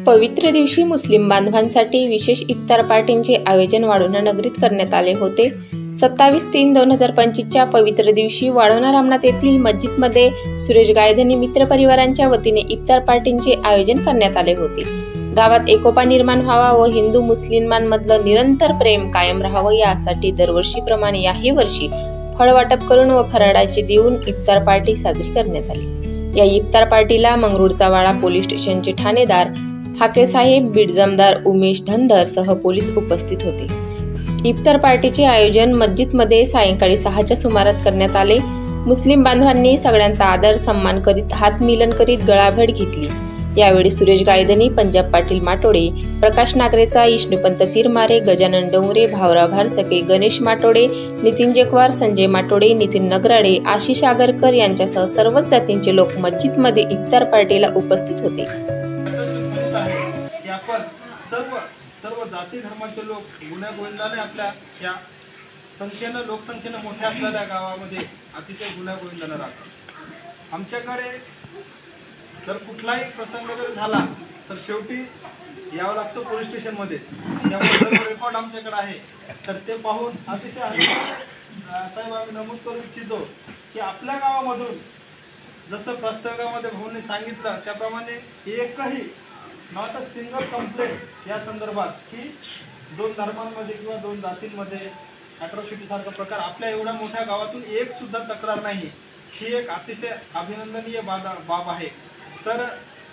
पवित्र दिवशी मुस्लिम बांधवांसाठी विशेष इफ्तार पार्टींचे आयोजन वाढोणा नगरीत करण्यात आले होते। 27/3/2025च्या पवित्र दिवशी वाढोणा रामनाथ येथील मस्जिदमध्ये सुरेश गायधनी मित्र परिवारांच्या वतीने इफ्तार पार्टींचे आयोजन करण्यात आले होते। गावात एकोपा निर्माण व्हावा व हिंदू मुस्लिमांमधलं निरंतर प्रेम कायम राहावं यासाठी दरवर्षीप्रमाणे याही वर्षी फळ वाटप करून व फराळाचे देऊन इफ्तार पार्टी साजरी करण्यात आली। या इफ्तार पार्टीला मंगरुळचा वाडा पोलीस स्टेशनचे ठाणेदार हाकेसाहेब, बीडजमदार उमेश धनधर सह पोलीस उपस्थित होते। इफ्तार पार्टीचे आयोजन मस्जिदमध्ये सायंकाळी 6च्या सुमारास करण्यात आले। मुस्लिम बांधवांनी सगळ्यांचा आदर सन्मान करीत हात मिलन करीत गळाभेट घेतली। यावेळी सुरेश गायधनी, पंजाब पाटील माटोडे, प्रकाश नागरेचा, विष्णुपंत तिरमारे, गजानन डोंगरे, भावराव भारसके, गणेश माटोडे, नितीन जगवार, संजय माटोडे, नितीन नगराडे, आशिष आगरकर यांच्यासह सर्वच जातींचे लोक मस्जिदमध्ये इफ्तार पार्टीला उपस्थित होते। सर्व जाती धर्माचे लोक गुण्यागोविंदाने आपल्या या लोकसंख्येनं मोठ्या असलेल्या गावामध्ये अतिशय गुण्यागोविंदाने राहतात। आमच्याकडे जर कुठलाही प्रसंग जर झाला तर शेवटी यावं लागतं पोलीस स्टेशनमध्ये। त्यामुळे सर्व रेकॉर्ड आमच्याकडे आहे, तर ते पाहून अतिशय साहेब आम्ही नमूद करू इच्छितो की आपल्या गावामधून जसं प्रस्तावामध्ये भाऊंनी सांगितलं त्याप्रमाणे एकही नॉट अ सिंगल कंप्लेंट या संदर्भात की दोन धर्मांमध्ये किंवा दोन जातींमध्ये ॲट्रॉसिटी सारखा प्रकार आपल्या एवढ्या मोठ्या गावातून एक सुद्धा तक्रार नाही, ही एक अतिशय अभिनंदनीय बाब आहे। तर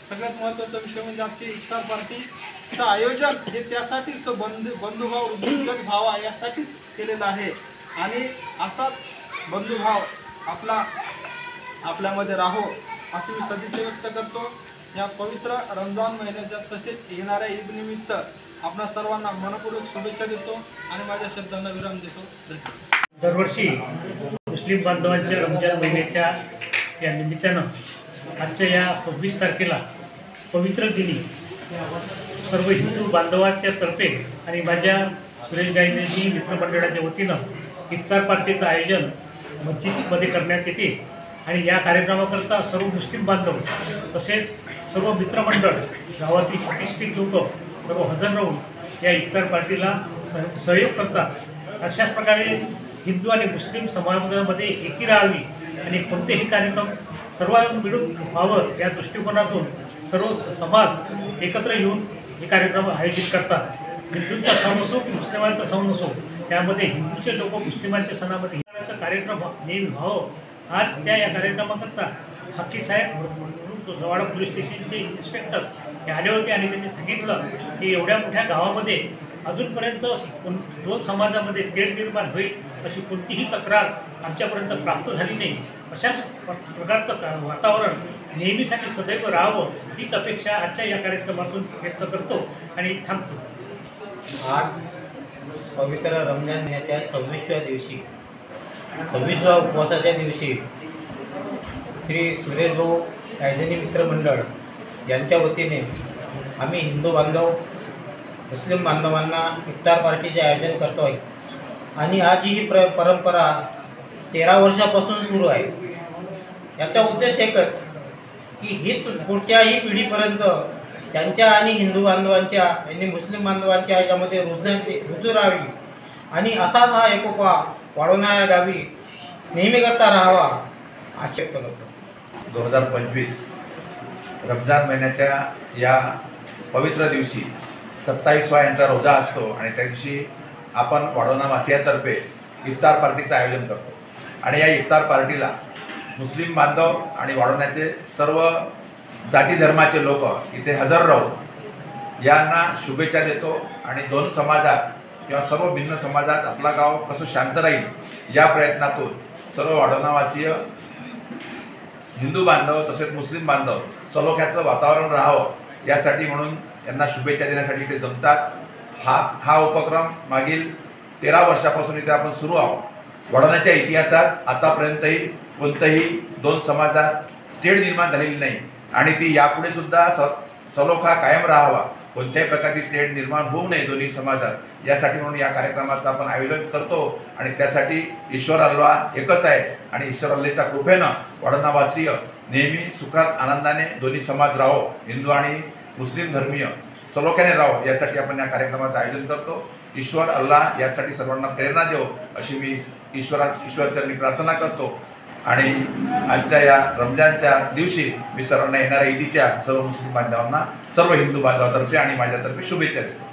सगळ्यात महत्त्वाचा विषय म्हणजे आजची इफ्तार पार्टीचं आयोजन हे त्यासाठीच तो बंधुभाव वृद्धिंगत व्हावा यासाठीच केलेला आहे आणि असाच बंधुभाव आपल्यामध्ये राहो अशी मी सदिच्छा व्यक्त करतो। या पवित्र रमजान महिन्याच्या तसेच येणाऱ्या ईद निमित्त आपणा सर्वांना मनपूर्वक शुभेच्छा देतो आणि माझ्या शब्दांना विराम देतो। धन्यवाद। दरवर्षी मुस्लिम बांधवांच्या रमजान महिन्याच्या या निमित्तानं आजच्या या 26 तारखेला पवित्र दिनी सर्व हिंदू बांधवांच्या तर्फे आणि माझ्या सुरेश गायधनी मित्रमंडळाच्या वतीनं इफ्तार पार्टीचं आयोजन मस्जिदमध्ये करण्यात येते आणि या कार्यक्रमाकरता सर्व मुस्लिम बांधव तसेच सर्व मित्रमंडळ गावातील प्रतिष्ठित लोक सर्व हजर राहून या इफ्तार पार्टीला सहयोग करतात। अशाच प्रकारे हिंदू आणि मुस्लिम समाजामध्ये एकी राहावी आणि कोणतेही कार्यक्रम सर्वांना मिळून व्हावं या दृष्टिकोनातून सर्व समाज एकत्र येऊन हे कार्यक्रम आयोजित करतात। हिंदूंचा सण असो की मुस्लिमांचा सण असो त्यामध्ये हिंदूचे लोक मुस्लिमांच्या सणामध्ये कार्यक्रम नेहमी व्हावं। आज त्या या कार्यक्रमाकरता हाकेसाहेब वाडा पोलीस स्टेशनचे इन्स्पेक्टर हे आले होते आणि त्यांनी सांगितलं की एवढ्या मोठ्या गावामध्ये अजूनपर्यंत दोन समाजामध्ये तेढ निर्माण होईल अशी कोणतीही तक्रार आमच्यापर्यंत प्राप्त झाली नाही। अशाच प्रकारचं वातावरण नेहमीसाठी सदैव राहावं हीच अपेक्षा आजच्या या कार्यक्रमातून व्यक्त करतो आणि थांबतो। आज पवित्र रमजान महिन्याच्या 26व्या दिवशी 26व्या उपवासाच्या दिवशी श्री सुरेश भाऊ गायधनी मित्रमंडळ यांच्या वतीने आम्ही हिंदू बांधव मुस्लिम बांधवांना इफ्तार पार्टीचे आयोजन करतो आहे आणि आज ही परंपरा 13 वर्षापासून सुरू आहे। याचा उद्देश एकच की हीच पुढच्याही पिढीपर्यंत त्यांच्या आणि हिंदू बांधवांच्या आणि मुस्लिम बांधवांच्या याच्यामध्ये रुजू राहावी आणि असाच हा एकोपा वाढोणा या गावी नेहमी करता राहावा असे व्यक्त करतो। 2025 रमजान महिन्याच्या या पवित्र दिवशी 27वा यांचा रोजा असतो आणि त्या दिवशी आपण वाढोणा वासियांतर्फे इफ्तार पार्टीचं आयोजन करतो आणि या इफ्तार पार्टीला मुस्लिम बांधव आणि वाढोण्याचे सर्व जाती धर्माचे लोक इथे हजर राहून यांना शुभेच्छा देतो आणि दोन समाजात किंवा सर्व भिन्न समाजात आपला गाव कसं शांत राहील या प्रयत्नातून सर्व वाढोणावासीय हिंदू बांधव तसेच मुस्लिम बांधव सलोख्याचं वातावरण राहावं यासाठी म्हणून यांना शुभेच्छा देण्यासाठी ते जमतात। हा उपक्रम मागील 13 वर्षापासून इथे आपण सुरू आहोत। वाढोण्याच्या इतिहासात आतापर्यंतही कोणत्याही दोन समाजात तेढ निर्माण झालेली नाही आणि ती यापुढे सुद्धा सलोखा कायम राहावा, कोणत्याही प्रकारची तेढ निर्माण होऊ नये दोन्ही समाजात यासाठी म्हणून या कार्यक्रमाचं आपण आयोजन करतो आणि त्यासाठी ईश्वर अल्लाह एकच आहे आणि ईश्वर अल्लाहच्या कृपेनं वाढोणावासीय नेहमी सुखात आनंदाने दोन्ही समाज राहो, हिंदू आणि मुस्लिम धर्मीय सलोख्याने राहावं यासाठी आपण या कार्यक्रमाचं आयोजन करतो. ईश्वर अल्लाह यासाठी सर्वांना प्रेरणा देव अशी मी ईश्वरचरणी प्रार्थना करतो. आणि आजच्या या रमजानच्या दिवशी मी सर्वांना येणाऱ्या ईदीच्या सर्व मुस्लिम बांधवांना, सर्व हिंदू बांधवातर्फे आणि माझ्यातर्फे शुभेच्छा देतो.